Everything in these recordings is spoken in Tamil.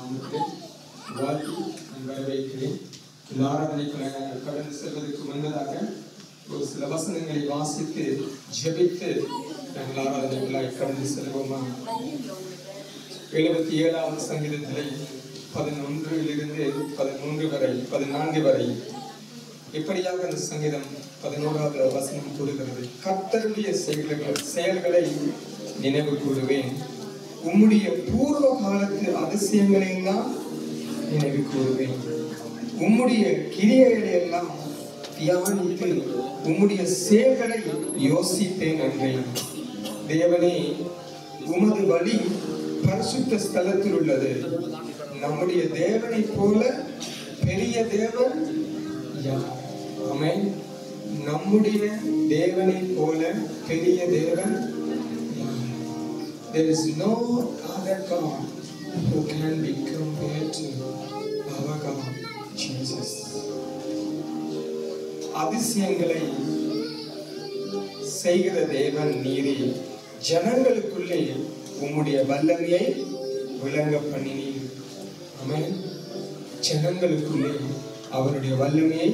நாமத்தை வாழ்த்தி நான் வரவேற்கிறேன். இந்த ஆராதனைக்குள்ள நாங்கள் கடந்து செல்வதற்கு முன்பதாக ஒரு சில வசனங்களை வாசித்து ஜெபித்து நாங்கள் ஆராதனைக்குள்ளாய் கடந்து செல்வோமா? 77ஆம் சங்கீதத்திலே 11 வரை 14 வரை இப்படியாக அந்த சங்கீதம் 11வது வசனம் கூறுகிறது. கர்த்தருடைய செயல்களை நினைவு கூறுவேன், உம்முடைய பூர்வ காலத்து அதிசயங்களை எல்லாம் நினைவு கூறுவேன், உம்முடைய கிரியைகளை எல்லாம் தியானித்து உம்முடைய செயல்களை யோசிப்பேன் என்றேன். தேவனே, உமது வழி பரிசுத்த ஸ்தலத்தில் உள்ளது. நம்முடைய தேவனை போல பெரிய தேவன் யார்? ஆமென். நம்முடைய தேவனை போல பெரிய தேவன் யார்? There is no other God who can be compared to our God, Jesus. அதிசயங்களை செய்கிற தேவன் நீரே. ஜனங்களுக்குள்ளே உம்முடைய வல்லமையை விளங்க பண்ணினீர். ஆமென். ஜனங்களுக்குள்ளே அவருடைய வல்லமையை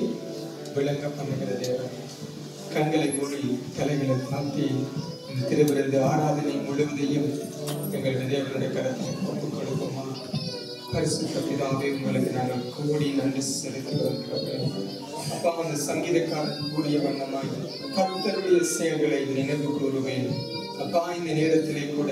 விளங்க பண்ணுகிற தேவன். கண்களை மூடி தலைகளை தாழ்த்தி இந்த திருவிருந்து ஆராதனை முழுவதையும் எங்களுடைய தேவனுடைய கரத்தை ஒப்புக் கொடுப்போமா? பரிசுத்த பிதாவே, உங்களுக்கு நாங்கள் கூடி நன்றி செலுத்துகிறோம். அப்பா, அந்த சங்கீதக்காரன் கூடிய வண்ணமாய் கர்த்தருடைய செயல்களை நினைவு கூறுவேன். அப்பா, இந்த நேரத்திலே கூட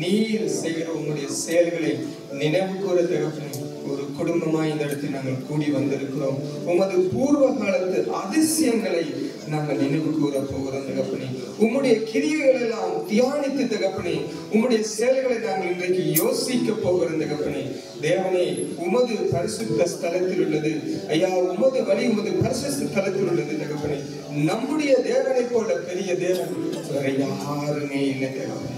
நீர் செய்கிற உங்களுடைய செயல்களை நினைவு கூற தகப்பனே, ஒரு குடும்பமாய் இந்த இடத்தில் நாங்கள் கூடி வந்திருக்கிறோம். உமது பூர்வ காலத்து அதிசயங்களை நாங்கள் நினைவு கூற போகிறோம் தகப்பனே. உம்முடைய கிரியைகள் எல்லாம் தியானித்து தகப்பனே, உம்முடைய செயல்களை நாங்கள் இன்றைக்கு யோசிக்க போகிறோம் தகப்பனே. தேவனே, உமது பரிசுத்த ஸ்தலத்தில் உள்ளது ஐயா, உமது வழி உமது பரிசுத்த ஸ்தலத்தில் உள்ளது தகப்பனே. நம்முடைய தேவனை போல பெரிய தேவன் வேற யாருமே இல்லை தகப்பனே.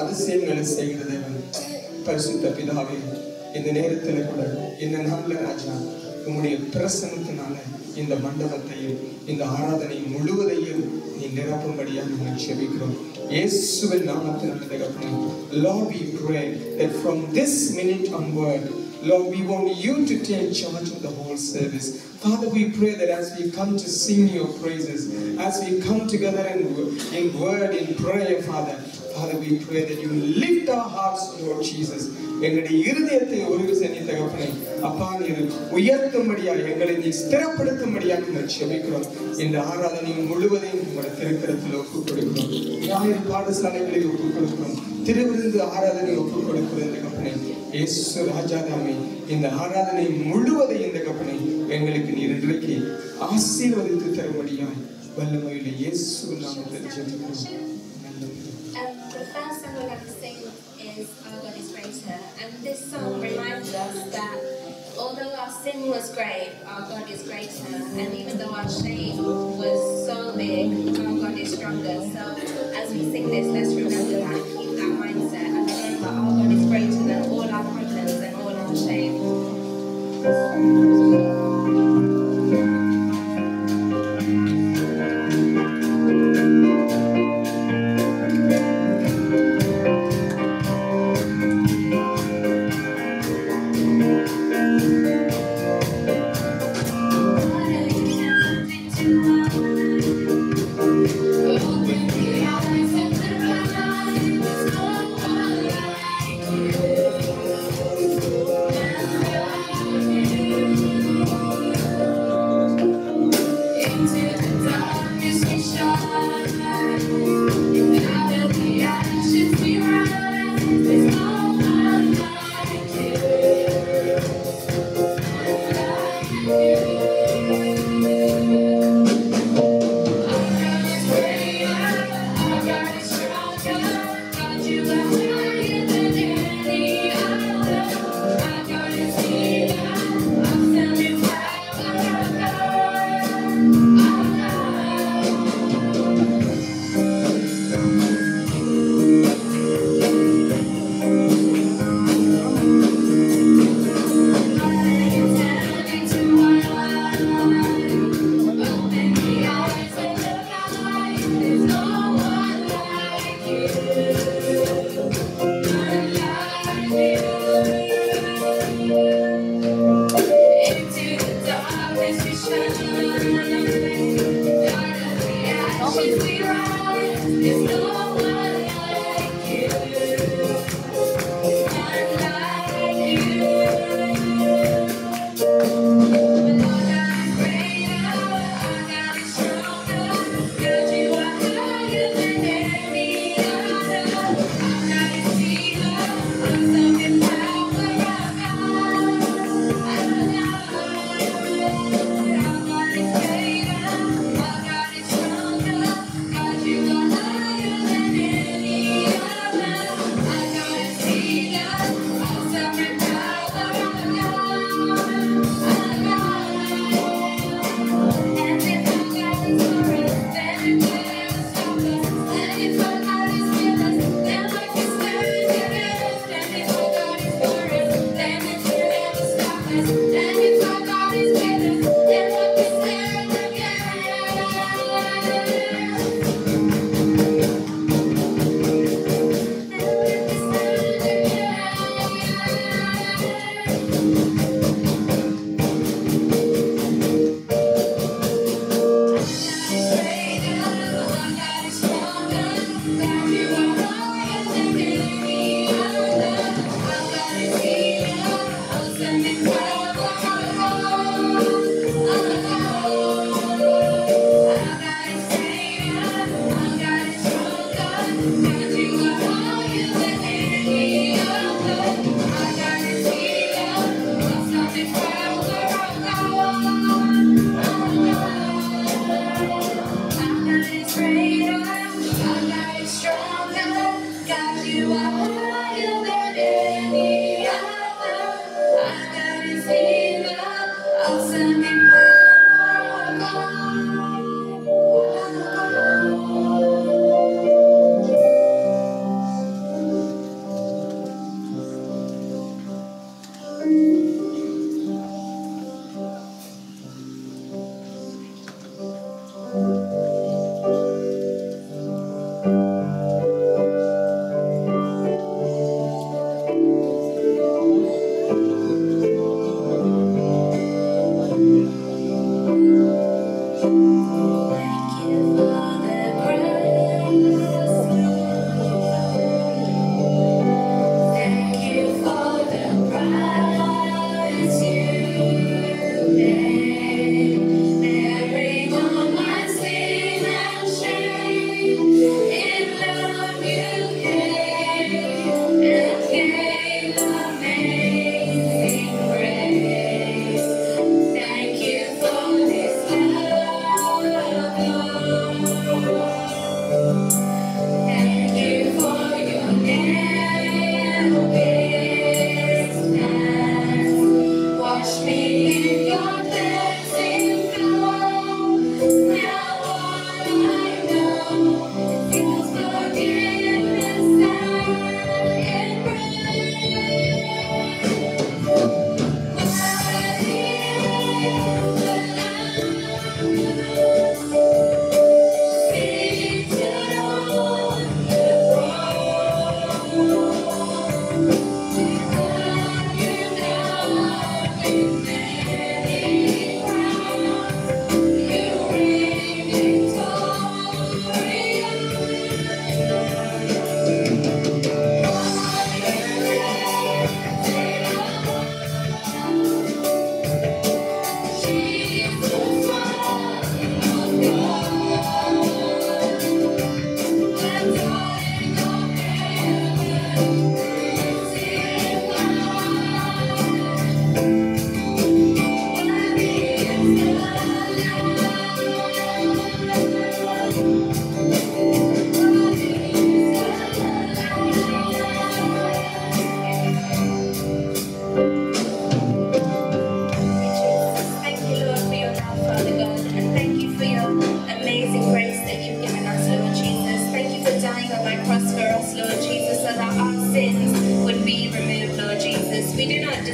அதிசயங்களை செய்கிற தேவன் பரிசுத்த பிதாவே, இந்த நேரத்தில் கூட இந்த நாள்ல ராஜா உங்களுடைய பிரசன்னத்தினால இந்த மண்டபத்தையும் இந்த ஆராதனை முழுவதையும் நீ நிரப்பும்படியாக நாங்கள் ஜெபிக்கிறோம். இயேசுவின் நாமத்தில் தகப்பனே. Lord, we pray that from this minute onward, Lord, we want you to take charge of the whole service. Father, we pray that as we come to sing your praises, as we come together in word, in prayer, Father, we pray that you lift our hearts, Lord Jesus. எங்களுடைய இருதயத்தை ஒரு விசை தகப்பனே அப்பா நீர் உயர்த்தும்படியா, எங்களை நீ ஸ்திரப்படுத்தும்படியா நாங்கள் ஜெபிக்கிறோம். இந்த ஆராதனை முழுவதையும் உங்களுடைய திருக்கரத்தில் ஒப்புக் கொடுக்கிறோம். ஞாயிறு பாடசாலைகளை ஒப்புக் கொடுக்கிறோம். திருவிருந்து ஆராதனை ஒப்புக் கொடுக்கிறோம் தகப்பனே. இயேசு ராஜாதாமே, இந்த ஆராதனை முழுவதையும் தகப்பனே எங்களுக்கு நீர் இன்றைக்கு ஆசீர்வதித்து தரும்படியாய் வல்லமையுள்ள இயேசு நாமத்தில் ஜெபிக்கிறோம். The first song we're going to sing is Our God is Greater, and this song reminds us that although our sin was great, our God is greater, and even though our shame was so big, our God is stronger. So as we sing this, let's remember that, keep that mindset, and remember our God is greater than all our problems and all our shame. Open the eyes of the blind.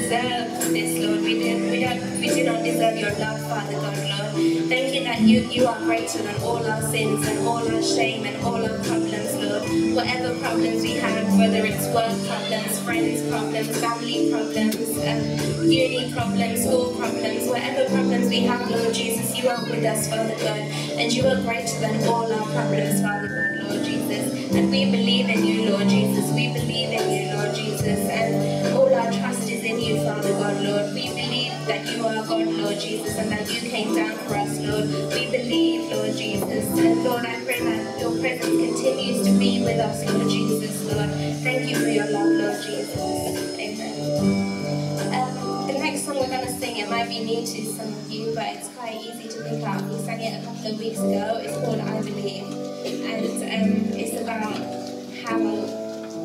deserve this, Lord. We do not deserve your love, Father God, Lord. Thank you that you are greater than all our sins and all our shame and all our problems, Lord. Whatever problems we have, whether it's work problems, friends problems, family problems, uni problems, school problems, whatever problems we have, Lord Jesus, you are with us, Father God, and you are greater than all our problems, Father God, Lord Jesus. And we believe in you, Lord Jesus. We believe in you, Lord Jesus, and all our trust is in you, Father God, Lord. We believe that you are God, Lord Jesus, and that you came down for us, Lord. We believe, Lord Jesus, and Lord, I pray that your presence continues to be with us, Lord Jesus, Lord. Thank you for your love, Lord Jesus. Amen. The next song we're going to sing, it might be new to some of you, but it's quite easy to pick up. We sang it a couple of weeks ago. It's called I Believe, and it's about how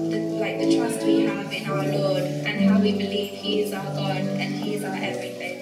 the trust we have in our Lord and how we believe He is our God and He is our everything.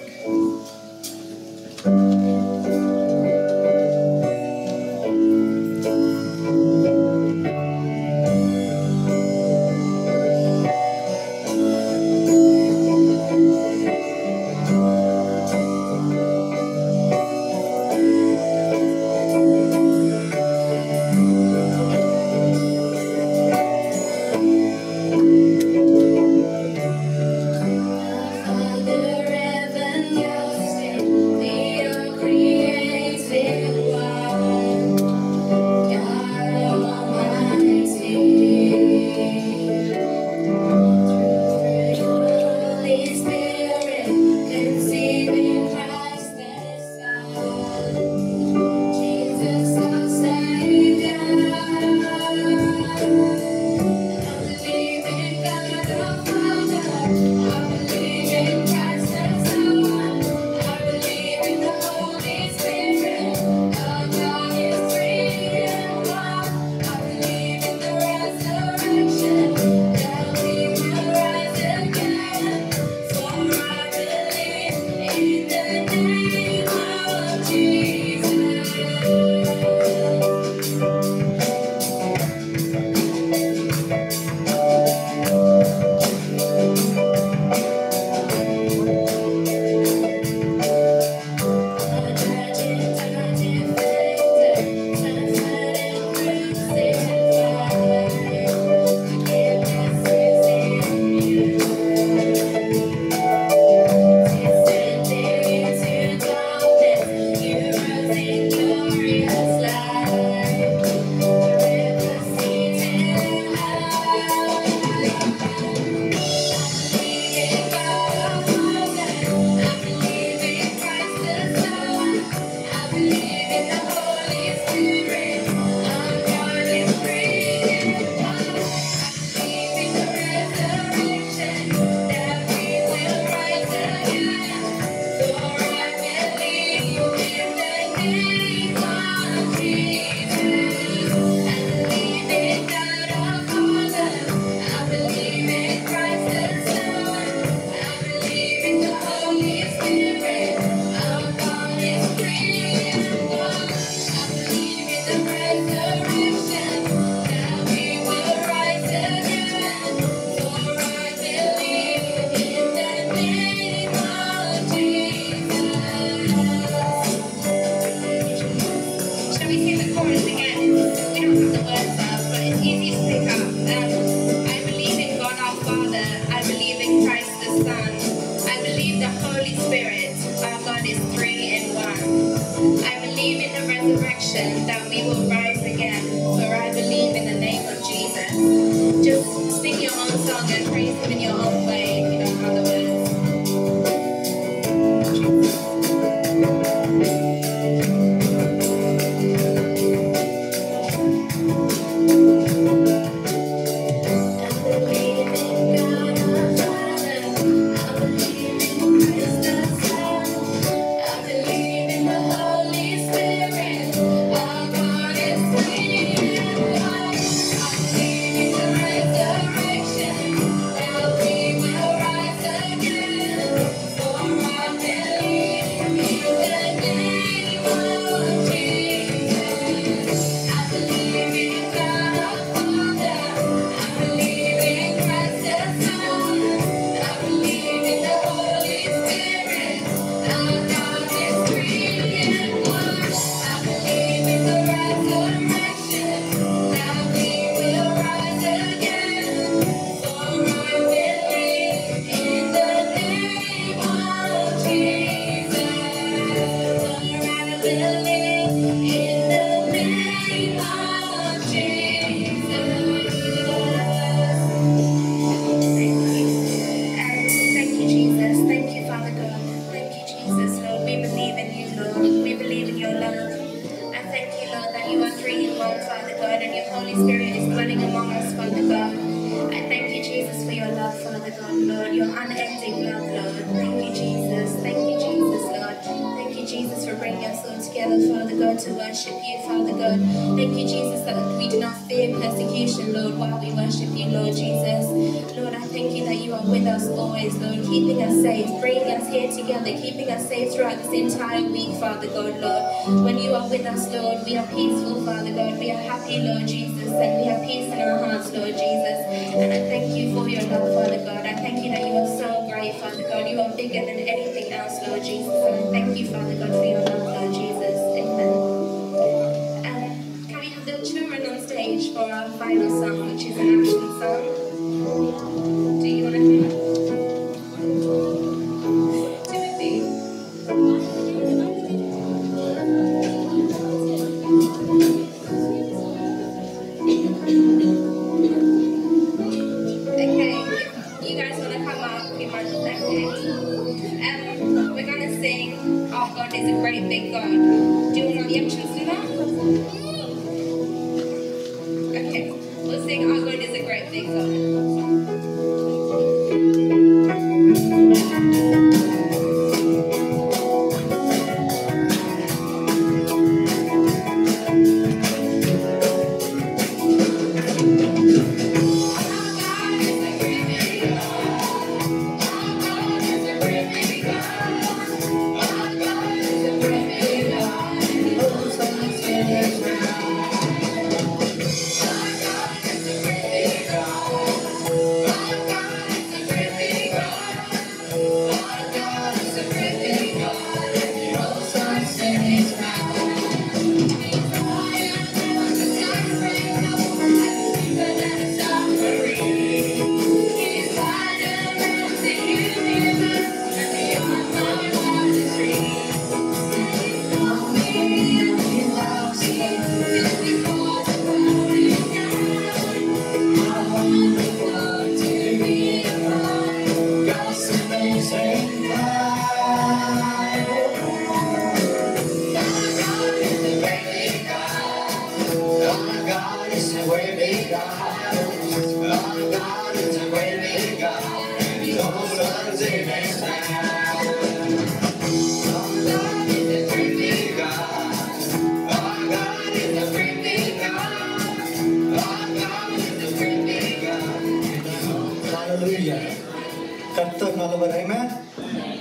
That we will rise again, for I believe in the name of Jesus. Just sing your own song and praise Him in your own way if you don't know the words. Resurrection, now we will rise. to worship you, Father God. Thank you, Jesus, that we do not fear persecution, Lord, while we worship you, Lord Jesus. Lord, I thank you that you are with us always, Lord, keeping us safe, bringing us here together, keeping us safe throughout this entire week, Father God, Lord. When you are with us, Lord, we are peaceful, Father God. We are happy, Lord Jesus, and we have peace in our hearts, Lord Jesus. And I thank you for your love, Father God. I thank you that you are so great, Father God. You are bigger than anything else, Lord Jesus. And I thank you, Father God, for your love, Lord Jesus. Amen. Can we have the children on stage for our final song, which is an action song? Do you want to do it? Timothy? Okay, you guys want to come up? We might okay. We're going to sing Our God is a Great Big God. Do you want the actions to do that? Okay, we'll sing Our God is a Great Big God.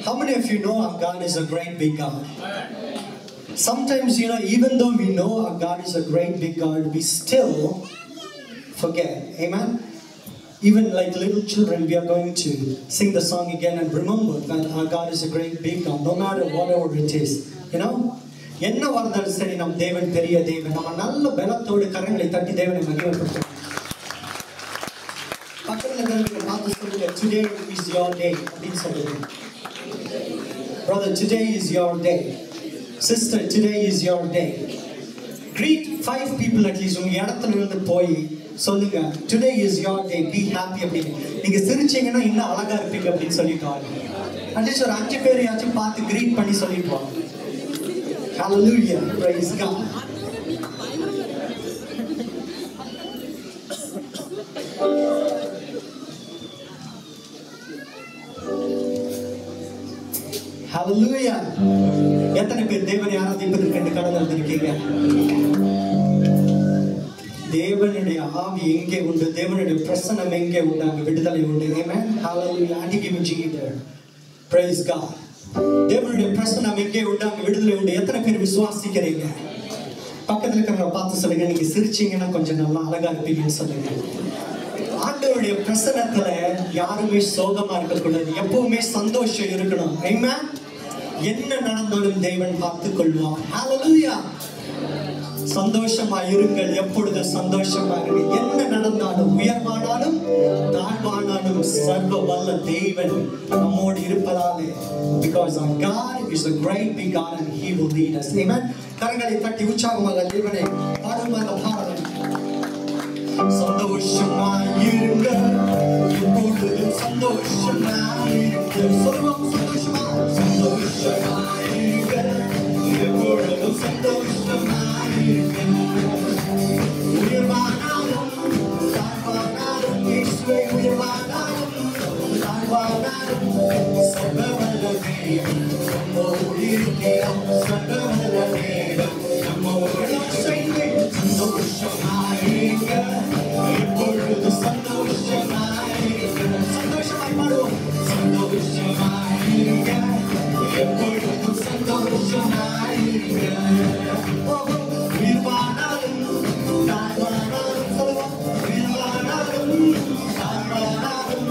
How many of you know our God is a great big God? Sometimes, even though we know our God is a great big God, we still forget. Amen? Even like little children, we are going to sing the song again and remember that our God is a great big God, no matter whatever it is. என்ன வாழ்ந்தாலும் சரி நம் தேவன் பெரிய தேவன். நம்ம நல்ல பலத்தோடு கரங்களை தட்டி தேவனை மகிமைப்படுத்துவோம். பக்கத்துல பார்த்து சொல்லுங்க, today is your day அப்படின்னு சொல்லுங்க. Brother, today is your day. Sister, today is your day. Greet 5 people at least. உங்க இடத்துல இருந்து போய் சொல்லுங்க, today is your day, be happy அப்படின்னு. நீங்க சிரிச்சீங்கன்னா இன்னும் அழகா இருப்பீங்க அப்படின்னு சொல்லிட்டு வாங்க. அட்லீஸ்ட் ஒரு 5 பேரையாச்சும் பார்த்து greet பண்ணி சொல்லிட்டு வாங்க. Hallelujah, praise God. Hallelujah. எத்தனை பேர் தேவனை ஆராதிப்பதற்கு என்று கடந்து வந்திருக்கீங்க? தேவனுடைய ஆவி எங்கே உண்டு, தேவனுடைய பிரசன்னம் எங்கே உண்டு, அங்கே விடுதலை உண்டு. Amen. Hallelujah. And give me Jesus. Praise God. தேவனுடைய பிரசன்னம் எங்கே உண்டு, அங்கே விடுதலை உண்டு. எத்தனை பேர் விசுவாசிக்கிறீங்க? பக்கத்துல இருக்கிறவங்க பார்த்து சொல்லுங்க, நீங்க சிரிச்சீங்கன்னா கொஞ்சம் நல்லா அழகா இருப்பீங்கன்னு சொல்லுங்க. ஆண்டவருடைய பிரசன்னத்துல யாருமே சோகமா இருக்கக்கூடாது, எப்பவுமே சந்தோஷம் இருக்கணும். Amen. என்ன நடந்தாலும் தேவன் பார்த்துக் கொள்வார். Hallelujah. சந்தோஷமா இருங்கள், எப்பொழுது சந்தோஷமா இருங்கள். என்ன நடந்தாலும், உயர்வானாலும் தாழ்வானாலும் சர்வ வல்ல தேவன் நம்மோடு இருப்பதாலே, because our God is a great big God and He will lead us. Amen. கரங்களை தட்டி உற்சாகமாக தேவனை பாடுமாக பாடலாம். சந்தோஷமா இருங்க, எப்பொழுது சந்தோஷமா இருங்க. சொல்லுவோம், சந்தோஷமா சந்தோஷமா இருங்க, எப்பொழுது சந்தோஷமா இருங்க. உயர்வானாலும் தாழ்வானாலும், இயேசுவே உயர்வானாலும் தாழ்வானாலும் சர்வவல்ல தேவன் நம்மோடு இருக்கிறார். சர்வவல்ல தேவன் நம்மோடு சந்தோஷமாயிருங்க எப்பொழுது சந்தோஷமாயிருங்க சந்தோஷமாய் பாடுவோம் சந்தோஷமாயிருங்க எப்பொழுது சந்தோஷமாயிருங்க உயிர்வானாலும் தாழ்வானாலும் சொல்லுவோம் உயிர்வானாலும் தாழ்வானாலும்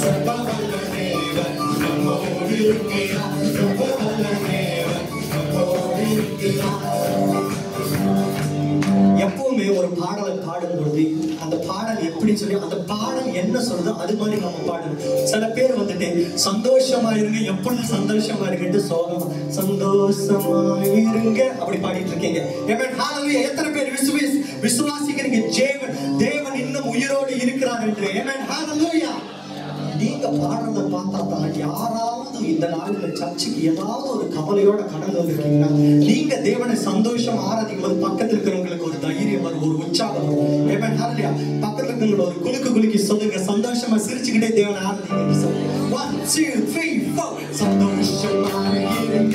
சர்வவல்ல தேவன் நம்மோடு இருக்கிறார் சர்வவல்ல தேவன் நம்மோடு இருக்கிறார். எப்பவுமே ஒரு பாடலை பாடும் பொழுது அந்த பாடல் எப்படி சொல்லி அந்த பாடல் என்ன சொல்றதோ அது மாதிரி நம்ம பாடணும். சில பேர் வந்துட்டு சந்தோஷமா இருங்க எப்பொழுது சந்தோஷமா இருங்கன்னு சோகம் சந்தோஷமா இருங்க அப்படி பாடிட்டு இருக்கீங்க. எத்தனை பேர் விசுவாசிக்கிறீங்க தேவன் இன்னும் உயிரோடு இருக்கிறார் என்று? ஹalleluya. நீங்க பாடுறத பார்த்தா தான் யாராவது இந்த நாளில சர்ச்சுக்கு ஏதாவது ஒரு கவலையோட கடந்து வந்திருக்கீங்கன்னா நீங்க தேவனை சந்தோஷம் ஆராதிக்கும் போது பக்கத்துல இருக்கிறவங்களுக்கு ஒரு தைரியம் வரும், ஒரு உற்சாகம் வரும். பக்கத்துல இருக்கிறவங்க ஒரு குலுக்கி சொல்லுங்க சந்தோஷமா சிரிச்சுக்கிட்டே தேவனை ஆராதிங்க. 1 2 3 4 சந்தோஷமா இருங்க everybody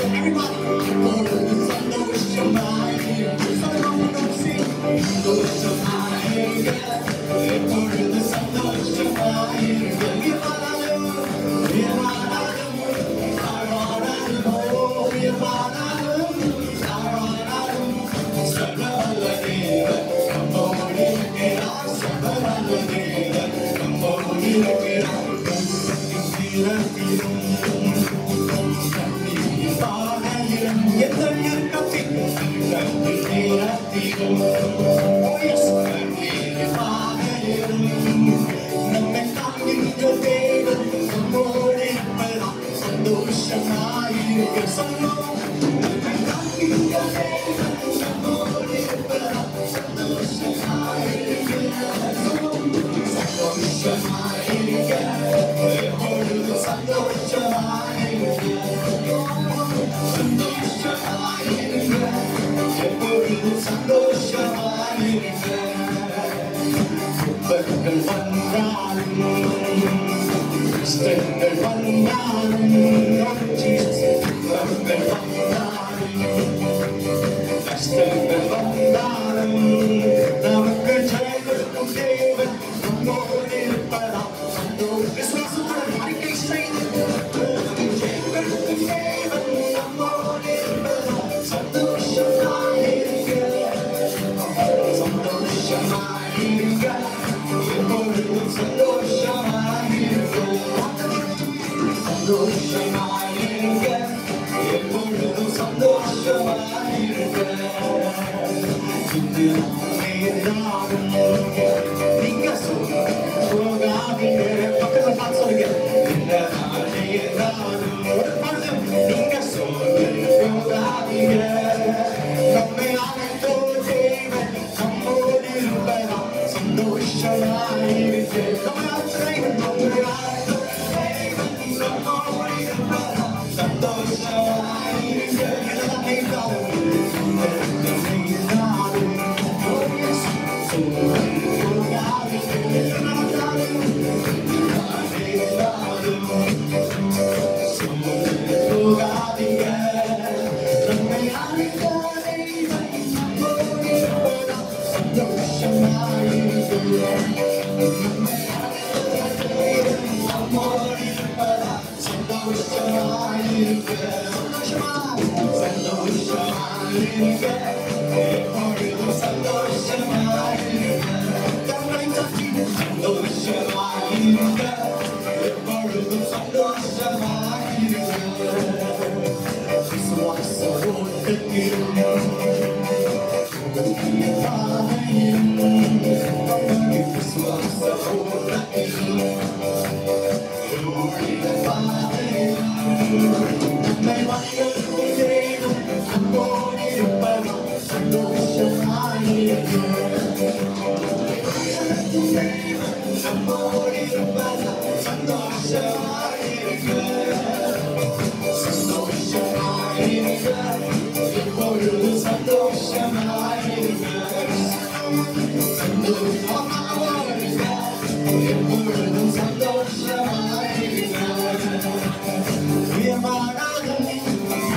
சந்தோஷமா இருங்க சந்தோஷமா இருங்க எப்பொழுது சந்தோஷமா இருங்க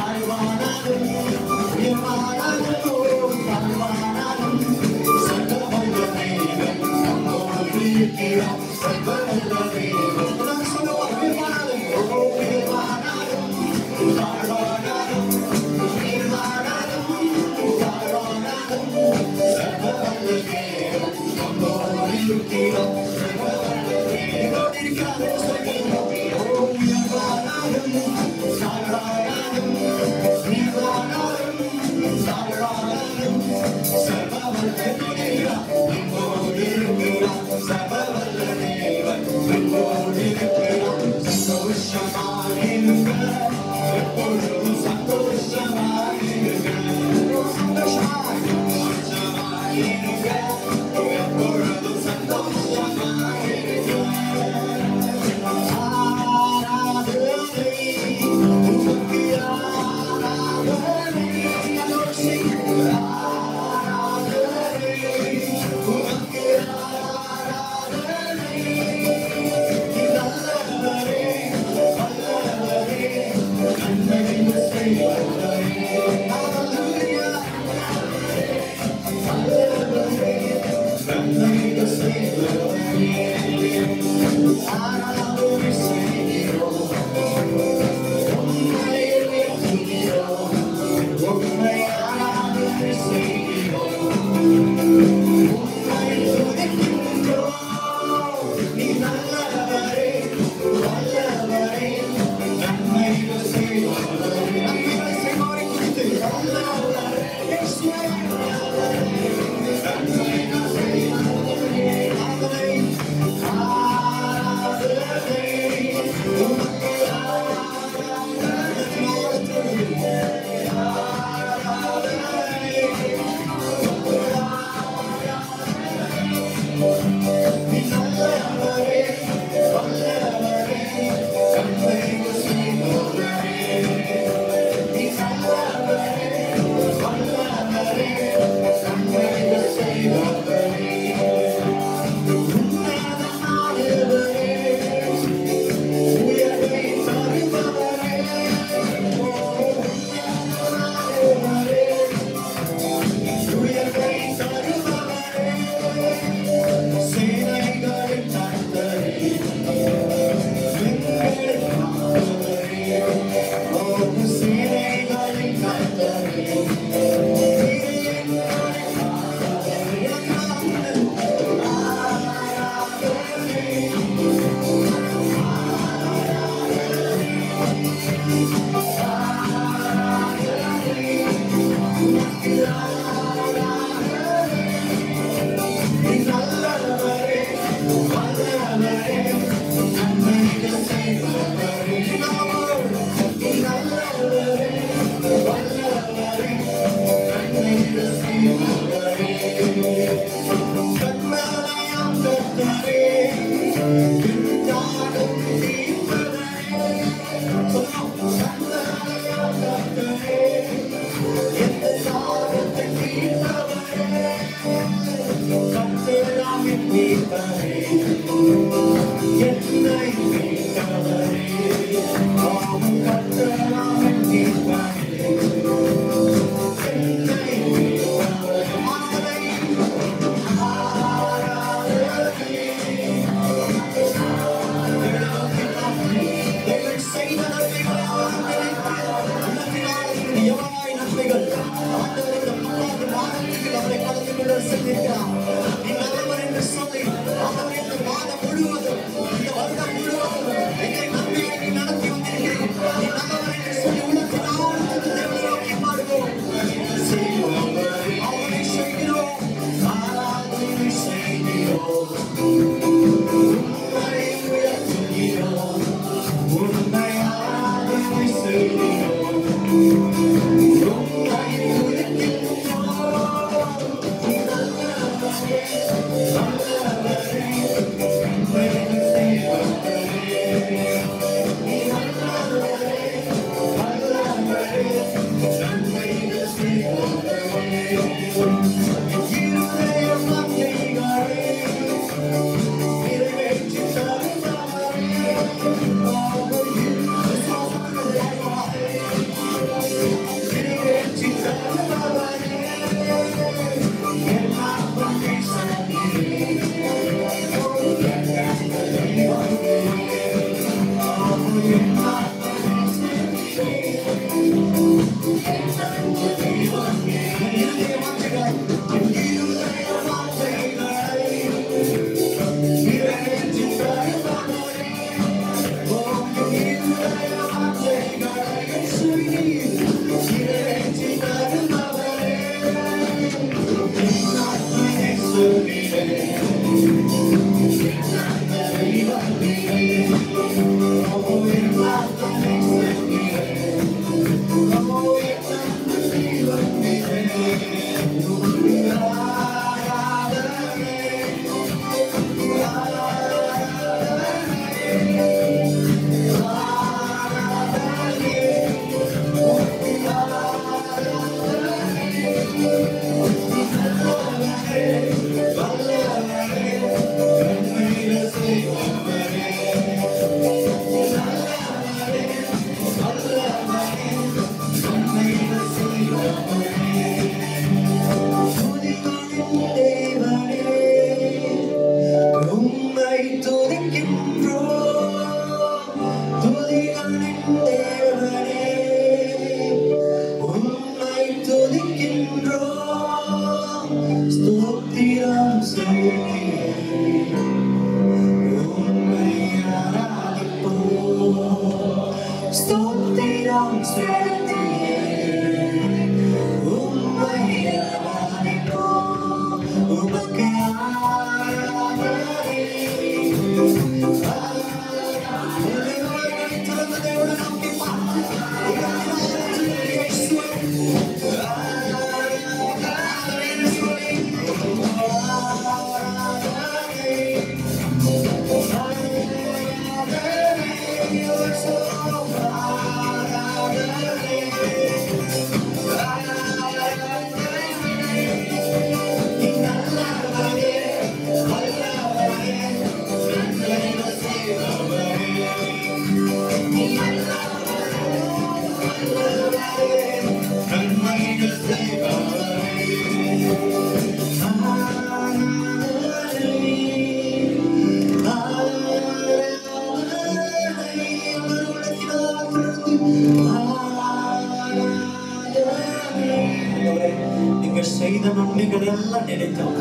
நீங்கள் செய்த நன்மைகள் எல்லாம் நினைத்தோம்.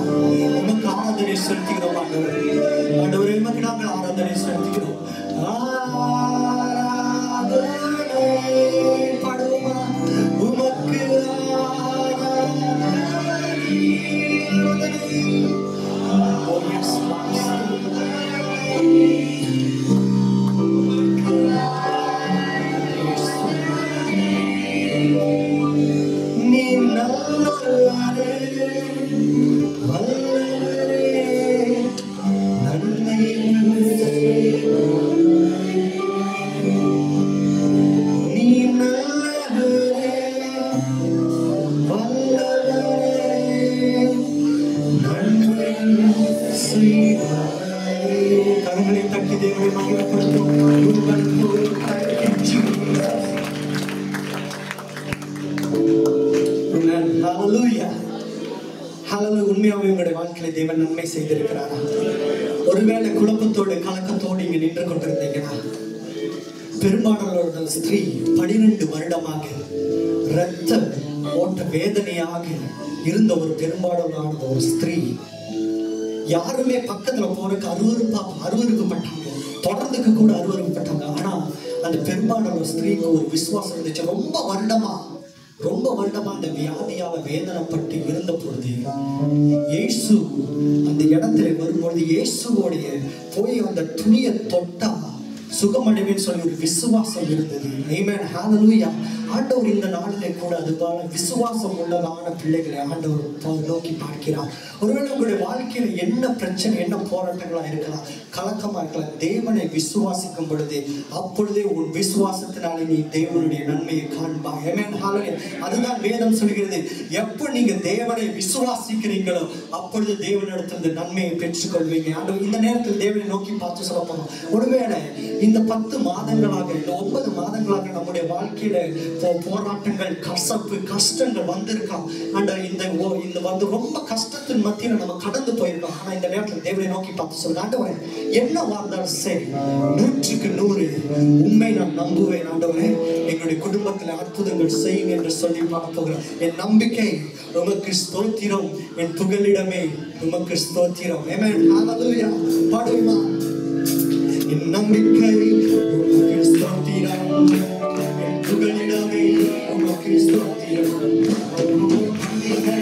உமக்கு ஆராதனை செலுத்துகிறோம் ஆண்டவரே. ஆண்டவரே உமக்கு நாங்கள் ஆராதனை செலுத்துகிறோம். ஆராதனை பாடுவோமா? உமக்கு கரங்களை தட்டி தேவனை மகிமைப்படுத்தும். உண்மையாவே உங்களுடைய வாழ்க்கையில தேவன் நன்மை செய்திருக்கிறாரா? ஒருவேளை குழப்பத்தோடு கலக்கத்தோடு இங்க நின்று கொண்டிருந்தீங்கன்னா, பெரும்பாலான ஸ்திரீ 12 வருடமாக இரத்த ஓட்ட வேதனையாக இருந்த ஒரு பெரும்பாலான ஒரு ஸ்திரீ, யாருமே பக்கத்துல போறதுக்கு அருவருப்பட்டாங்க, தொடர்ந்துக்கு கூட அருவருப்பட்டாங்க. ஆனா அந்த பெரும்பாலான ஸ்திரீக்கு ஒரு விசுவாசம் இருந்துச்சு. ரொம்ப வருடமா அந்த வியாதியால வேதனைப்பட்டு இருந்த பொழுது இயேசு அந்த இடத்துல வரும்பொழுது இயேசுவோடைய போய் அந்த துணியை தொட்டா சுகமடைவேன்னு சொல்லி ஒரு விசுவாசம் இருந்தது. ஆமென், ஹல்லேலூயா. ஆண்டவர் இந்த நாளிலே கூட அதுபால விசுவாசம் உள்ளதான பிள்ளைகளை ஆண்டவர் நோக்கி பார்க்கிறார். ஒருவேளை உங்களுடைய வாழ்க்கையில என்ன பிரச்சனை, என்ன போராட்டங்களா இருக்கலாம், கலக்கமா இருக்கலாம், தேவனை விசுவாசிக்கும் பொழுது அப்பொழுதே உன் விசுவாசத்தினாலே நீ தேவனுடைய நன்மையை காண்பாய். ஆமென், ஹல்லேலூயா. அதுதான் வேதம் சொல்கிறது. எப்போ நீங்க தேவனை விசுவாசிக்கிறீங்களோ அப்பொழுது தேவனிடத்திலிருந்து நன்மையை பெற்றுக்கொள்வீங்க. ஆண்டவர் இந்த நேரத்தில் தேவனை நோக்கி பார்த்து சொல்ல போறோம். ஒருவேளை இந்த 10 மாதங்களாக, இந்த 9 மாதங்களாக நம்முடைய வாழ்க்கையில போராட்டங்கள், கசப்பு, கஷ்டங்கள் வந்திருக்கான். இந்த வந்து ரொம்ப கஷ்டத்தின் மத்தியில நம்ம கடந்து போயிருக்கோம். ஆனா இந்த நேரத்தில் தேவனை நோக்கி பார்த்து சொல்லுங்க, ஆண்டவரே என்ன வாழ்ந்தாலும் சரி 100க்கு 100 உண்மை நான் நம்புவேன். ஆண்டவரே எங்களுடைய குடும்பத்தில் அற்புதங்கள் செய்யுங்க என்று சொல்லி பார்க்க போகிறேன். என் நம்பிக்கை உமக்கு ஸ்தோத்திரம், என் புகலிடமே உமக்கு ஸ்தோத்திரம். ஆமென், ஹல்லேலூயா. பாடுவோமா? என் நம்பிக்கை உமக்கு ஸ்தோத்திரம், என் புகலிடமே உமக்கு ஸ்தோத்திரம். நம்பிக்கை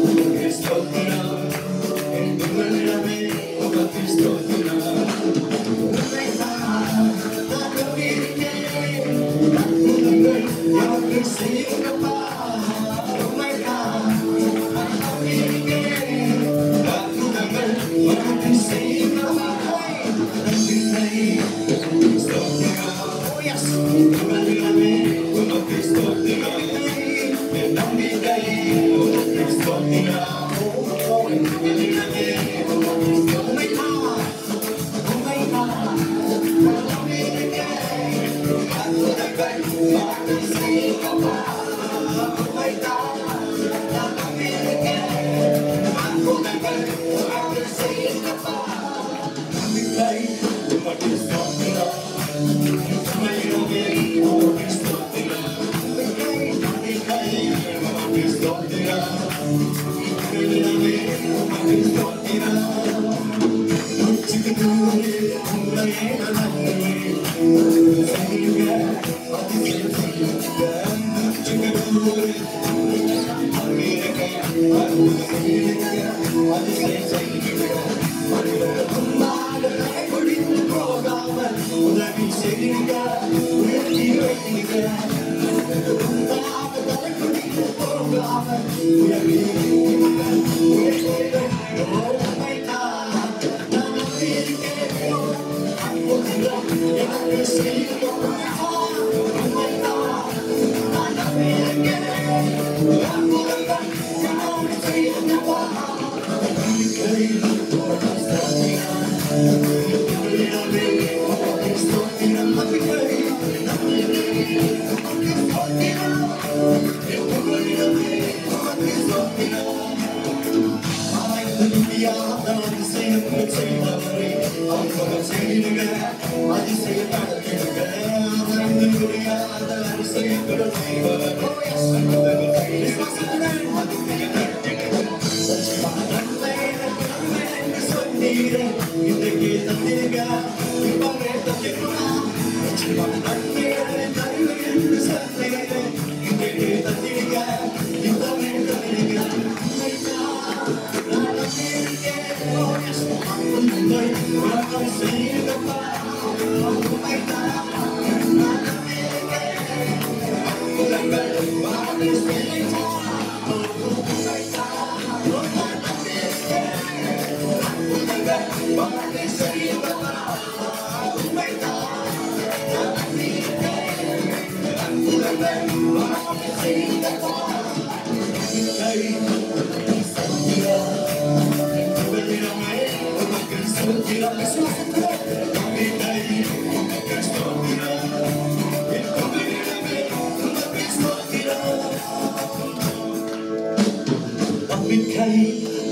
உமக்கு ஸ்தோத்திரம், என் புகலிடமே உமக்கு ஸ்தோத்திரம். நான் நம்பியிருக்கிறேன், அற்புதங்கள் எனக்கு செய்யுங்கப்பா. நான் நம்பியிருக்கிறேன், அற்புதங்கள் எனக்கு செய்யுங்கப்பா. Oh yes.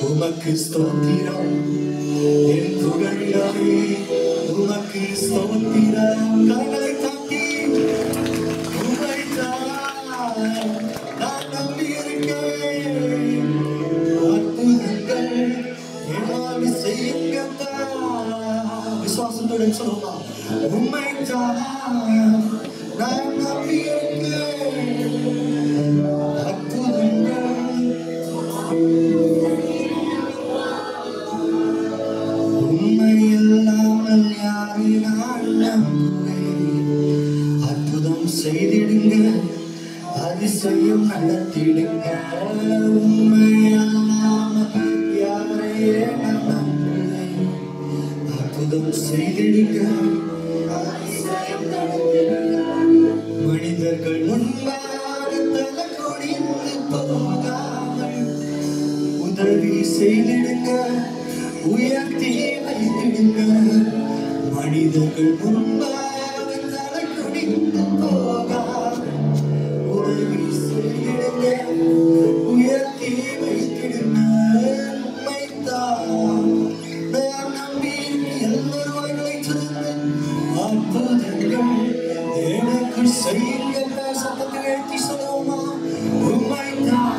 உமக்கு ஸ்தோத்திரம் என் புகழிடமே உமக்கு ஸ்தோத்திரம் கரங்களை தாக்கி உம்மைத்தான் நான் நம்பியிருக்கிறேன் அற்புதங்கள் என்னால் செய்யுங்கப்பா விசுவாசத்துடன் சொல்லலாம் உம்மைத்தான் நான் நம்பியிருக்கிறேன் அற்புதங்கள் அற்புதம் செய்திடுங்க அதிசயம் நடத்திடுங்க அற்புதம் செய்திடுங்க மனிதர்கள் முன்பாக தலை கொடிந்து போகாமல் உதவி செய்திடுங்க உயர்த்தி வைத்திடுங்க மனிதர்கள் முன்பாக தலை குடிந்து போகாமல் உதவி செய்திடுங்க உயர்த்தி வைத்திடுங்க உம்மைத்தான் நான் நம்பி எல்லோருவர்களை சொல்லுங்க அற்புதங்கள் எனக்கு செய்யுங்க சத்தத்தை எழுத்தி சொல்லுவோமா உம்மைத்தான்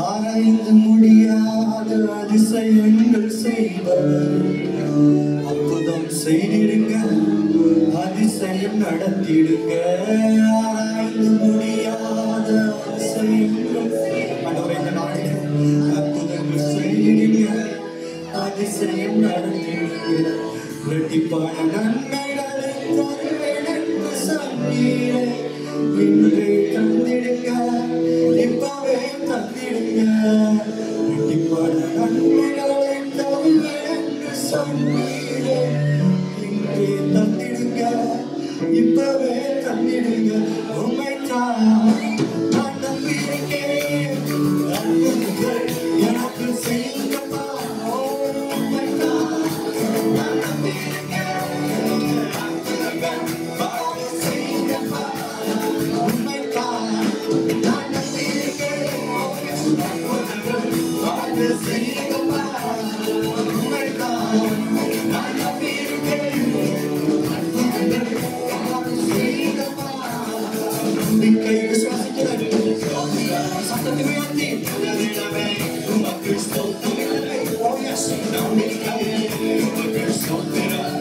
ஆராய்ந்து முடியாத அதிசயங்கள் செய்பவர் அற்புதம் செய்திடுங்க அதிசயம் நடத்திடுங்க ஆராய்ந்து முடியாத அதிசயங்கள் இந்த நாளில் அற்புதங்கள் செய்திடுங்க அதிசயம் நடத்திடுங்க இரட்டிப்பான நன்மைகளை தருவேன் என்று சொன்னீரே இன்றே தந்திடுங்க இப்பவே தந்திடுங்க இரட்டிப்பான நன்மைகளை தருவேன் என்று சொன்னீரே இன்றே தந்திடுங்க இப்பவே தந்திடுங்க உம்மைத்தான் நான் நம்பியிருக்கேன் அற்புதங்கள் எனக்கு செய்யுங்கப்பா. Oh my God. நான் நம்பியிருக்கேன். வாழ்வு செய்யுங்கப்பா. Oh my God. நான் நம்பியிருக்கேன். வாழ்வு செய்யுங்கப்பா. Oh my God. நான் நம்பியிருக்கேன். வாழ்வு செய்யுங்கப்பா. நம்பிக்கை விசுவாசிக்கிறது. சத்தத்தை உயர்த்தி உமக்கு ஸ்தோத்திரம். Oh yes. நம்பிக்கை உமக்கு ஸ்தோத்திரம்.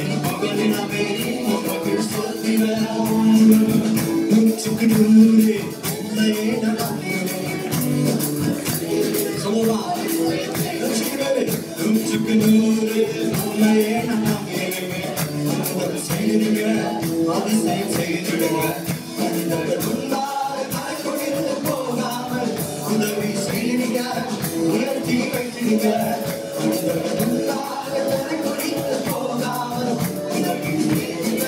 என் பகலினாவே உமக்கு ஸ்தோத்திரம். நூற்றுக்கு நூறு உம்மையே நான் நம்புகிறேன். சொல்லுவா. நூற்றுக்கு நூறு உம்மையே நான் நம்புகிறேன். உமக்கு செய்திருங்க, அதிசயம் செய்திருங்க. உதவி செய்திருங்க, உயர்த்தி வைத்திருங்க. போகாமல் உதவி செய்திருங்க,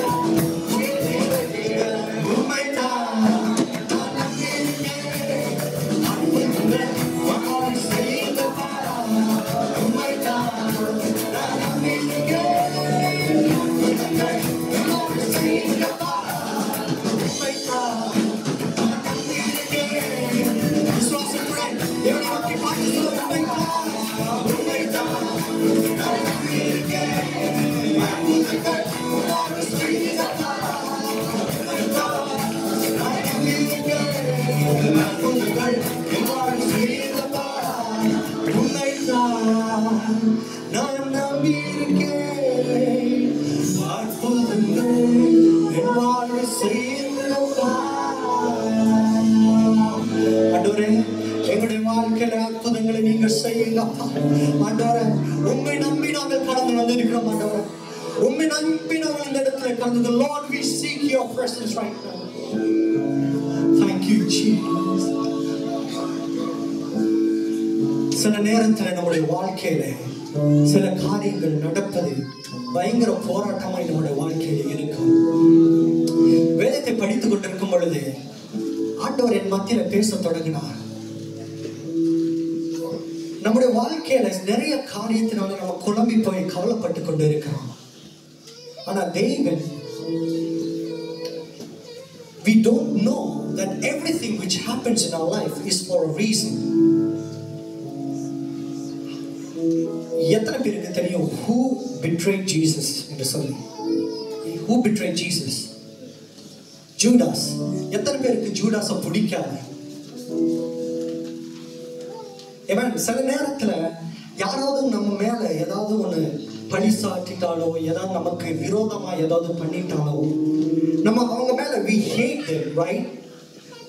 உயர்த்தி வைத்திருங்க. உண்மைதான் நான் நம்பியிருக்கேன். அன்புடன் வாழ்வு செய்யுங்கப்பா. உண்மைதான் நான் நம்பியிருக்கேன். வாழ்வு செய்யுங்கப்பா. உண்மைதான் நான் நம்பியிருக்கேன். விசுவாசத்துடன் தேவனை நோக்கி பார்த்து சொல்லுங்க. உண்மைதான் நான் நம்பியிருக்கேன். வாழ்வு செய்யுங்கப்பா. உண்மைதான் நான் நம்பியிருக்கேன். வாழ்வு செய்யுங்கப்பா. உண்மைதான் நான் நம்பியிருக்கேன். அற்புதங்கள் என் வாழ்வு செய்யுங்கப்பா. ஆண்டவரே, எங்களுடைய வாழ்க்கையில அற்புதங்களை நீங்க செய்யுங்கப்பா. ஆண்டவரே, உம்மை நம்பி நாங்கள் கடந்து வந்திருக்கிறோம். ஆண்டவரே, உம்மை நம்பி நாங்கள் இந்த இடத்துல கடந்து. Lord, we seek your presence right now. Thank you, Jesus. சில நேரத்தில் நம்முடைய வாழ்க்கையில சில காரியங்கள் நடப்பது பயங்கர போராட்டமாய் நம்முடைய வாழ்க்கையில இருக்கும். வேதத்தை படித்துக் கொண்டிருக்கும் பொழுது ஆண்டவர் என் மத்தியில பேச தொடங்கினார். நம்முடைய வாழ்க்கையில நிறைய காரியத்தினால நம்ம குழம்பி போய் கவலைப்பட்டு கொண்டு இருக்கிறோம். ஆனா தேவன், we don't know that everything which happens in our life is for a reason. எத்தனை பேருக்கு தெரியும் who betrayed Jesus என்று சொல்லி? Who betrayed Jesus? ஜூடாஸ். எத்தனை பேருக்கு ஜூடாஸை பிடிக்காது? சில நேரத்துல யாராவது நம்ம மேல ஏதாவது ஒண்ணு பழி சாட்டிட்டாலோ, ஏதாவது நமக்கு விரோதமா ஏதாவது பண்ணிட்டாலோ, நம்ம அவங்க மேல we hate them, right?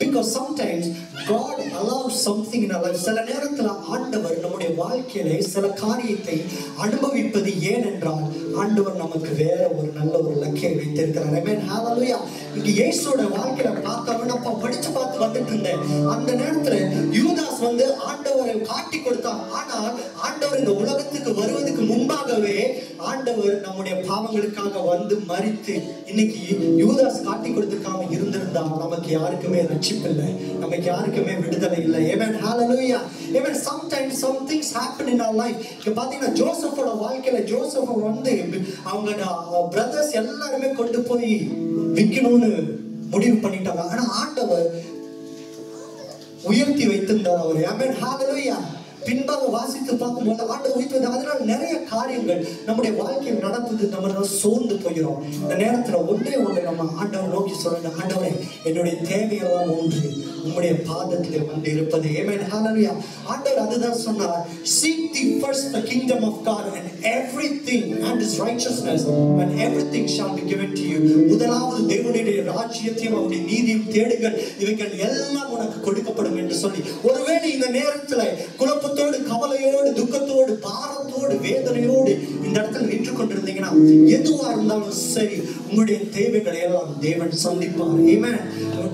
Because sometimes God allows something in our life. சில நேரத்துல ஆண்டவர் நம்முடைய வாழ்க்கையில சில காரியத்தை அனுபவிப்பது ஏனென்றால் ஆண்டவர் நமக்கு வேற ஒரு நல்ல ஒரு லக்கியை வைத்திருக்கிறார். Amen. Hallelujah. இங்க இயேசுவோட வாழ்க்கையில பார்த்தவன படிச்சு பார்த்து வந்துட்டு இருந்தேன். அந்த நேரத்துல யூதாஸ் ஆண்டவரை காட்டி கொடுத்தான். ஆனால் ஆண்டவர் இந்த உலகத்துக்கு வருவதற்கு முன்பாகவே ஆண்டவர் நம்முடைய பாவங்களுக்காக வந்து மரித்து, இன்னைக்கு யூதாஸ் காட்டி கொடுத்துக்காம இருந்திருந்தா நமக்கு யாருக்குமே ரட்சிப்பு இல்லை, நமக்கு யாருக்குமே விடுதலை இல்லை. Amen. Hallelujah. Amen. Sometimes some things happen in our life. இங்க பாத்தீங்கன்னா ஜோசப்போட வாழ்க்கையில ஜோசப் அவங்க பிரதர்ஸ் எல்லாருமே கொண்டு போய் விற்கணும்னு முடிவு பண்ணிட்டாங்க. ஆனா ஆண்டவர் உயர்த்தி வைத்திருந்தார் அவரை. Amen. Hallelujah. பின்பாக வாசித்து பார்க்கும்போது ஆண்டவர் உயர்த்தி, அதனால நிறைய காரியங்கள் நம்முடைய வாழ்க்கையில் நடக்குது, நம்ம சோர்ந்து போகிறோம். இந்த நேரத்துல ஒன்றே ஒன்று நம்ம ஆண்டவர் நோக்கி சொல்லணும், ஆண்டவரே என்னுடைய தேவையெல்லாம் ஒன்று உம்முடைய பாதத்திலே வந்து இருப்பது. Amen. Hallelujah. ஆண்டவர் அதுதான் சொன்னார், seek thee first the kingdom of God and everything and his righteousness and everything shall be given to you. முதலாவது தேவனுடைய ராஜ்யத்தையும் அவருடைய நீதியும் தேடுங்கள், இவைகள் எல்லாம் உனக்கு கொடுக்கப்படும் என்று சொல்லி. ஒருவேளை இந்த நேரத்துல குழப்பத்தோடு, கவலையோடு, துக்கத்தோடு, பாரத்தோடு, வேதனையோடு இந்த இடத்துல நின்று கொண்டிருந்தீங்கன்னா, எதுவா இருந்தாலும் சரி உங்களுடைய தேவைகளை எல்லாம் தேவன் சந்திப்பார். Amen.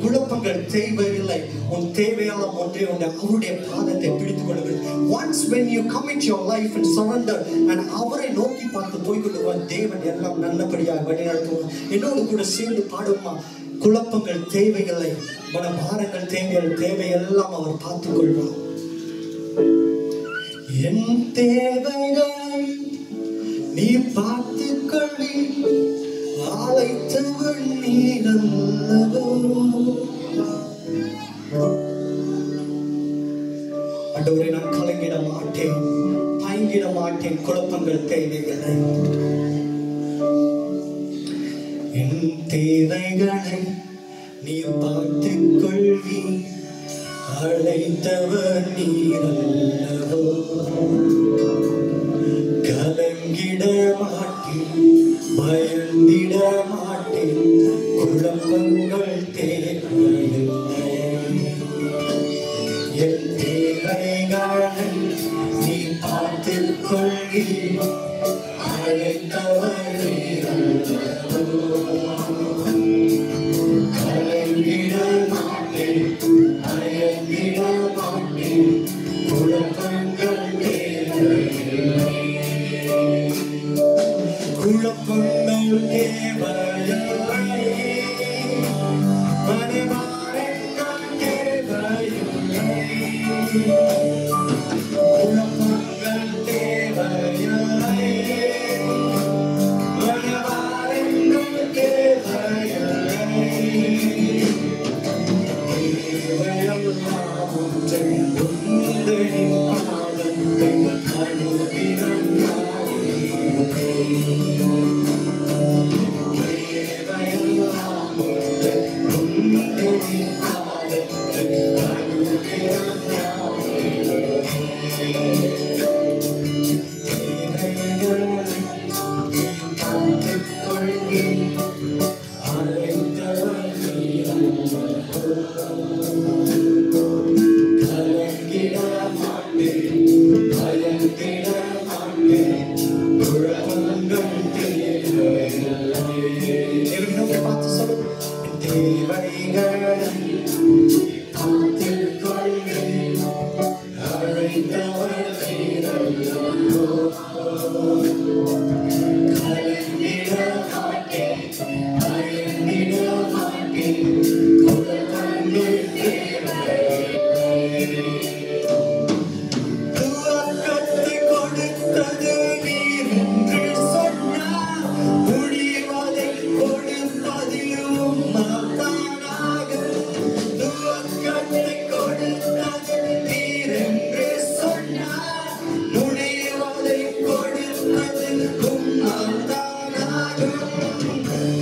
குழப்பங்கள் தேவையில்லை, உன் தேவையெல்லாம் ஒன்றே ஒன்று, அவருடைய பாதத்தை பிடித்துக் கொள்ளுங்கள். Once when you commit your life and surrender and அவரை நோக்கி பார்த்து போய்கொள்ளுவார், தேவன் எல்லாம் நல்லபடியாக வழிநடத்துவார். என்னோடு கூட சேர்ந்து பாடுமா, குழப்பங்கள் தேவையில்லை, மனபாரங்கள் தேவையெல்லாம் அவர் பார்த்துக் கொள்வார். என் தேவைகளை நீ பார்த்துக் கொள்ளி அழைத்தவள் நீரல்லவோ. ஆண்டவரே, நான் கலங்கிட மாட்டேன், தயங்கிட மாட்டேன் குழப்பங்கள் தேவைகளை. என் தேவைகளை நீ பார்த்துக் கொள்வி அழைத்தவர் நீரல்லவோ. கலங்கிட மாட்டேன், பயந்திட மாட்டேன், குழப்பங்கள் தேவையில்லை. என் தேவைகளை நீ பார்த்துக் கொள்வி அழைத்தவர் நீரல்லவோ. கலங்கிட மாட்டேன், பயந்திட மாட்டேன், குழப்பங்கள் தேவையில்லை. குழப்பங்கள் தேவையில்லை, மனமாறங்கள் தேவையில்லை. குழப்பங்கள் தேவையில்லை, மனமாறங்கள் தேவையில்லை. தேவையெல்லாம் ஒன்றை உந்தனின் பாதத்தை அனுதினம்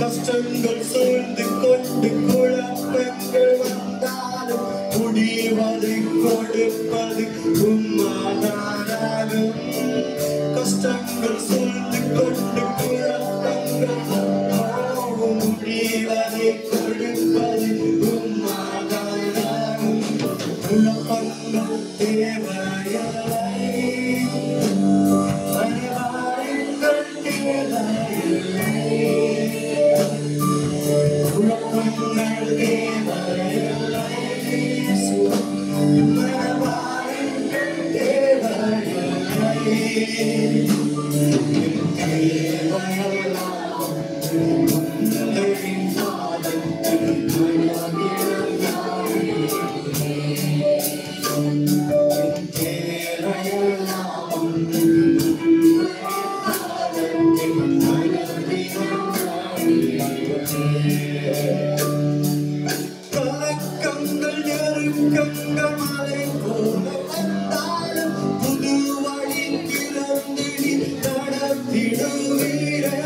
கஷ்டங்கள் சூழ்ந்து கொண்டு குழப்பங்கள் வந்தாலும் முடிவதை கொடுப்பது உம்மாதானாகும். கஷ்டங்கள் சூழ்ந்து கொண்டு குழப்பங்கள் வந்தாலும் முடிவதை கொடுப்பது உம்மாதானாகும். குழப்பங்கள் தேவையில்லை, பரிவாரங்கள் தேவையில்லை. குழப்பங்கள் தேவையில்லை, மனபாரங்கள் தேவையில்லை. தேவையெல்லாம் உந்தனின் பாதத்தில் கலக்கங்கள் நெருக்கங்கள் மலை போல வந்தாலும் புது வழி திறந்திடி நடத்திடுவீரே.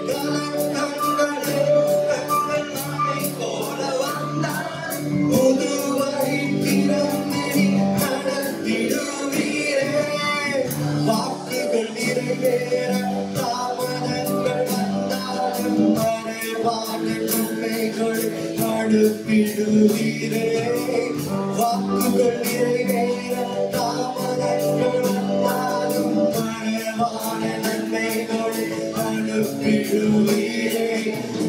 கலக்கங்கள் நெருக்கங்கள் மலை போல வந்தாலும் புது வழி திறந்திடி நடத்திடுவீரே. வாக்குகள் நிறைவேற தாமதங்கள் வந்தாலும் மறைவான நன்மைகள் அனுப்பிடுவீரே. வாக்குகள் நிறைவேற தாமதங்கள் வந்தாலும் மறைவான நன்மைகள் அனுப்பிடுவீரே.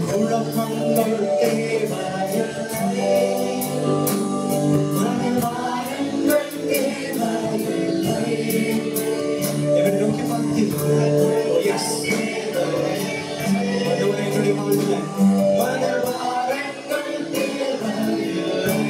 குழப்பங்கள் தேவையில்லை, மனபாரங்கள் தேவையில்லை. இவன் நோக்கி பார்த்தீர்கள். Yes. என்னுடைய வாழ்வில் மனபாரங்கள் தேவையில்லை.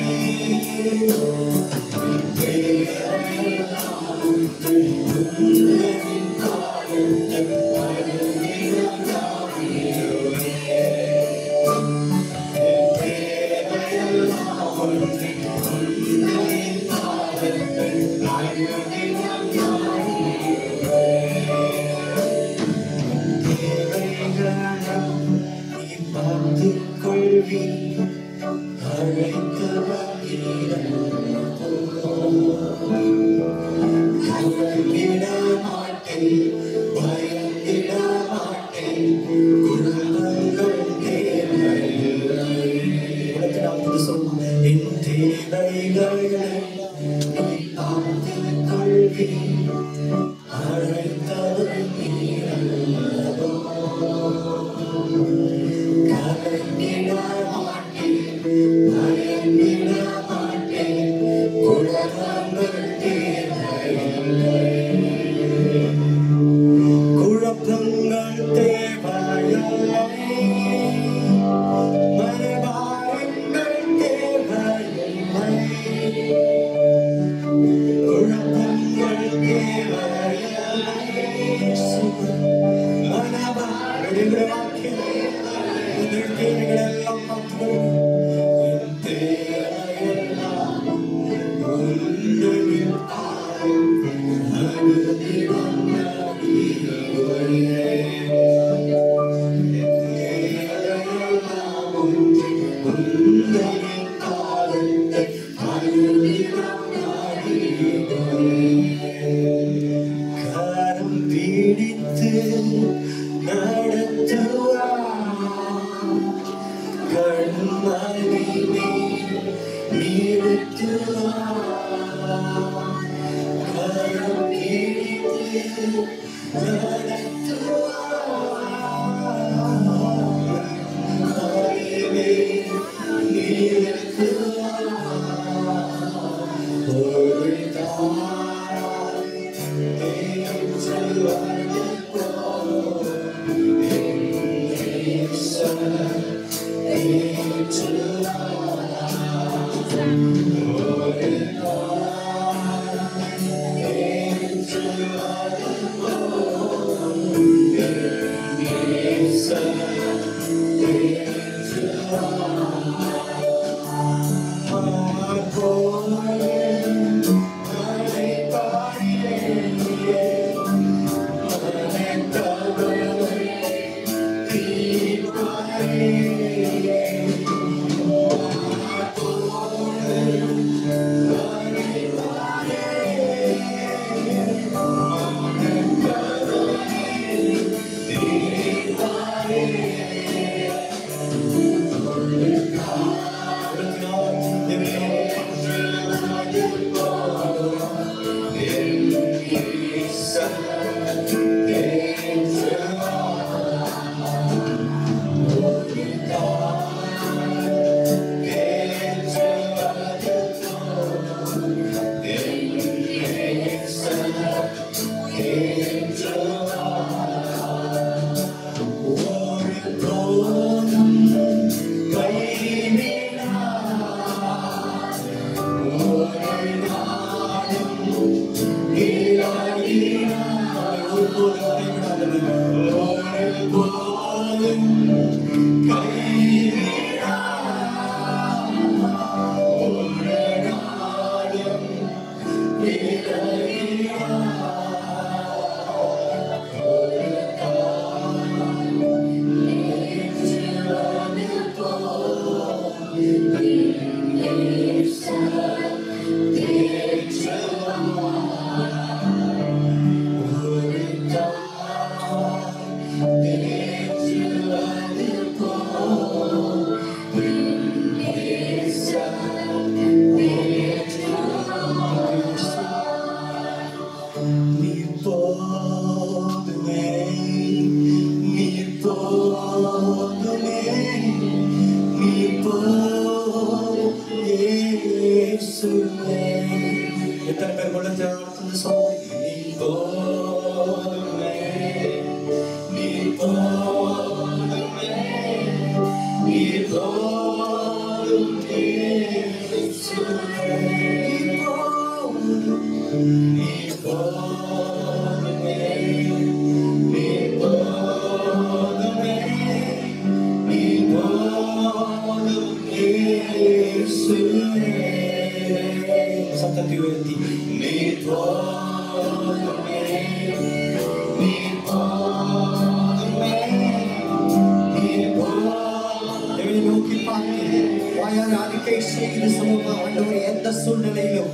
அறிக்கை செய்து சொல்லுமா, ஆண்டவரே எந்த சூழ்நிலையிலும்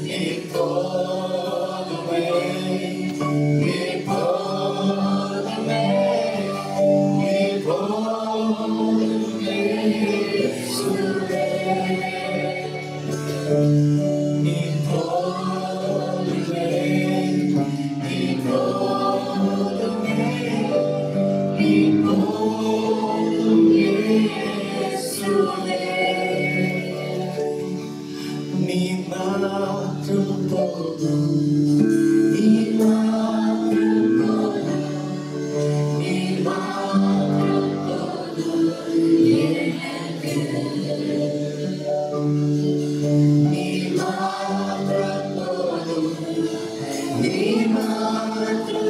நீர் போதுமே, நீர் போதுமே, நீர் போதுமே, இயேசுவே. நீர் போதுமே, நீர் போதுமே, நீர் போதுமே, இயேசுவே. நீர் மாற்றும் போதும், நீர் மாற்றும் போதும், நீர் மாற்றும் போதும் எனக்கு. நீர் மாற்றும் போதும், நீர் மாற்றும்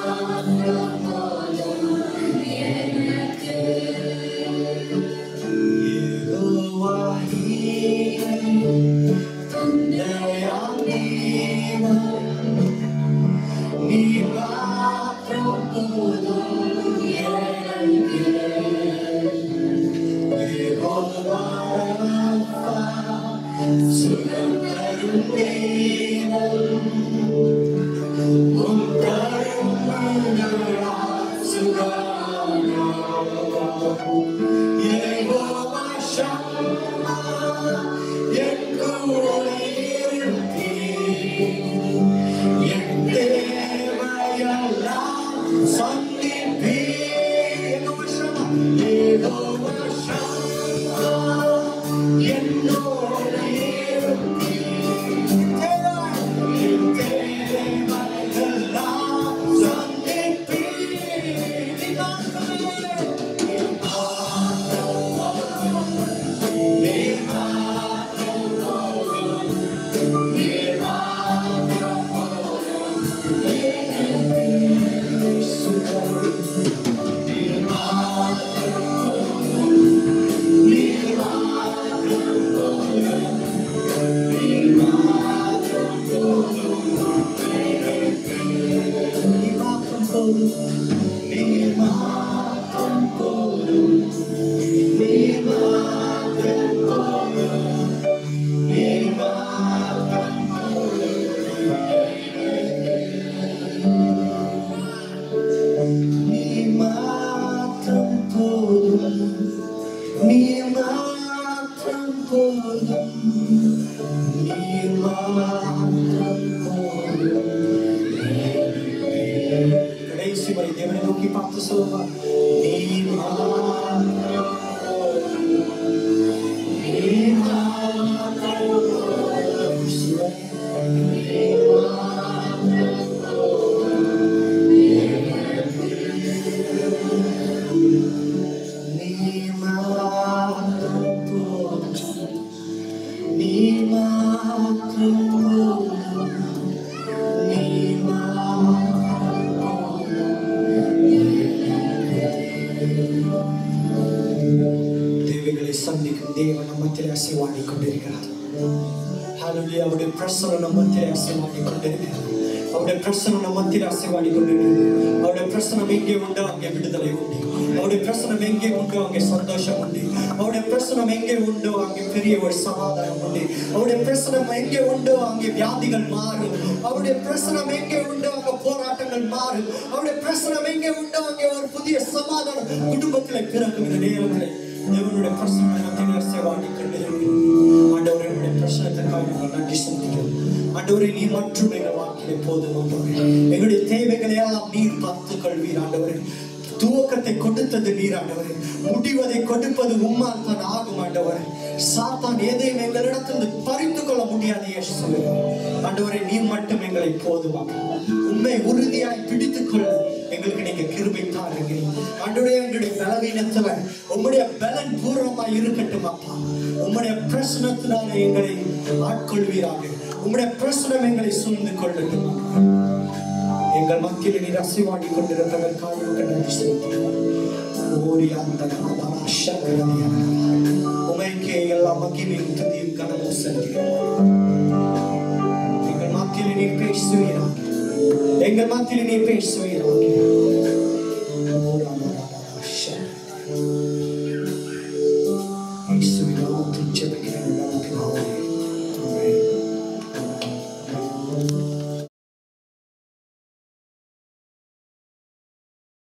போதும், நீர் மாற்றும் போதும் எனக்கு. கடைசி வரை தேவனை நோக்கி பார்த்து சொல்லுவா, நீர் தேவைகளை சந்திக்கும் தேவன் நம்மத்தில் அசைவாடி கொண்டிருக்கிறார். ஹல்லேலூயா. அவருடைய பிரசன்னம் நம்மத்தில் அசைவாடி கொண்டிருக்கிறார். அவருடைய பிரசன்னம் நம்மத்தில் அசைவாடி கொண்டிருக்கிறது. அவருடைய பிரசன்னம் எங்கே உண்டோ அங்கே விடுதலை உண்டு. அவருடைய பிரசன்னம் எங்கே உண்டோ அங்கே சந்தோஷம் உண்டு. அவருடைய பிரசன்னம் எங்கே உண்டோ அங்கே பெரிய ஒரு சமாதானம் உண்டு. அவருடைய பிரசன்னம் எங்கே உண்டோ அங்கே வியாதிகள் மாறும். அவருடைய பிரசன்னம் எங்கே உண்டோ அங்கே போராட்டங்கள் மாறும். அவருடைய பிரசன்னம் எங்கே உண்டோ அங்கே ஒரு புதிய சமாதானம் குடும்பத்தில் பிறக்கும். இந்த நேரத்தில் தேவனுடைய பிரசன்னம் நம்மை அசைவாடி கொண்டிருக்கிறது. ஆண்டவருடைய பிரசன்னத்திற்காக நாங்கள் நன்றி செலுத்துகிறோம். ஆண்டவரே, நீ மற்றும் எங்கள் வாழ்க்கையிலே போதும். ஆண்டவரே, எங்களுடைய தேவைகளை எல்லாம் நீர் பார்த்து கொள்வீர். ஆண்டவரே, துவக்கத்தை கொடுத்தது நீர். ஆண்டவரே, முடிவதை கொடுப்பது உம்மால் தான் ஆகும். ஆண்டவரே, சாத்தான் எதையும் எங்களிடத்திலிருந்து பறித்து கொள்ள முடியாது. இயேசுவே, ஆண்டவரே, நீ மட்டும் எங்களை போதுமா உண்மை உறுதியாய் பிடித்துக் கொள்ள எங்களுக்கு நீங்க கிருபை தாருங்க. ஆண்டவரே, எங்களுடைய பலவீனத்துல உம்முடைய பலன் பூர்வமாய் இருக்கட்டும். அப்பா, உம்முடைய பிரசனத்தினால எங்களை ஆட்கொள்வீராக. உம்முடைய பிரசனம் எங்களை சூழ்ந்து கொள்ளட்டும். எங்கள் மத்தியில் நீர் அசைவாடி கொண்டிருப்பதற்காக நன்றி செலுத்துகிறோம். உமைக்கே எல்லா மகிமையும் துதியும் கனமும் செலுத்துகிறோம். எங்கள் மத்தியில் நீர் பேசுவீராக. எங்கள் மத்தியில் நீர் பேசுவீராக.